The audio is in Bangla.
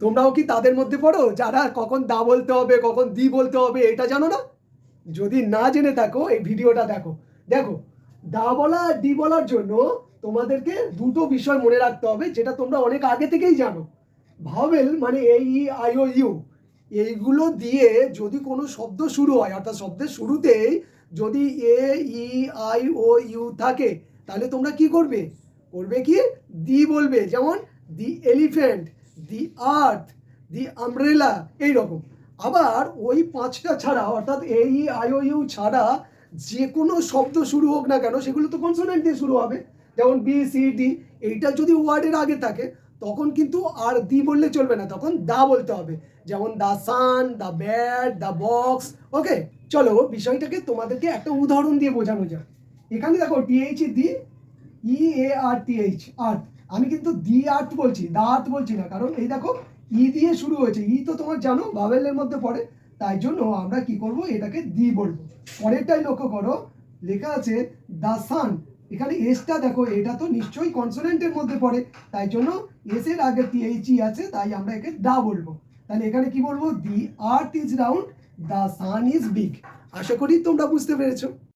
তোমরাও কি তাদের মধ্যে পড়ো যারা কখন দা বলতে হবে কখন দি বলতে হবে এটা জানো না? যদি না জেনে থাকো এই ভিডিওটা দেখো। দেখো, দা বলা আর দি বলার জন্য তোমাদেরকে দুটো বিষয় মনে রাখতে হবে, যেটা তোমরা অনেক আগে থেকেই জানো। ভাওয়েল মানে এ ই আই ও ইউ, এইগুলো দিয়ে যদি কোনো শব্দ শুরু হয়, অর্থাৎ শব্দের শুরুতেই যদি এ ই আই ও ইউ থাকে, তাহলে তোমরা কি করবে? করবে কি? দি বলবে। যেমন দি এলিফ্যান্ট, দি আর্থ, দি আমব্রেলা, এইরকম। আবার ওই পাঁচটা ছাড়া, অর্থাৎ এ ই আই ও ইউ ছাড়া যে কোনো শব্দ শুরু হোক না কেন, সেগুলো তো কনসোনেন্ট দিয়ে শুরু হবে। যেমন বি সি ডি, এইটা যদি ওয়ার্ডের আগে থাকে তখন কিন্তু আর দি বললে চলবে না, তখন দা বলতে হবে। যেমন the sun, the bat, the box. Okay, চলো বিষয়টাকে তোমাদেরকে একটা উদাহরণ দিয়ে বোঝানো যায়। এখানে দেখো টিএইচ দি, ই এ আর টি এইচ, আর্থ। আমি কিন্তু দি আর্থ বলছি, দা আর্থ বলছি না, কারণ এই দেখো ই দিয়ে শুরু হয়েছে। ই তো তোমার জানো ভাওয়েলের মধ্যে পড়ে, তাই জন্য আমরা কি করব, এটাকে দি বলবো। পরেরটাই লক্ষ্য করো, লেখা আছে দ্য সান। এখানে এসটা দেখো, এটা তো নিশ্চয়ই কনসোনেন্টের মধ্যে পড়ে, তাই জন্য এস এর আগে টি এইচ ই আছে, তাই আমরা একে দা বলবো। তাহলে এখানে কি বলবো? The earth is round, the sun is big. আশা করি তোমরা বুঝতে পেরেছো।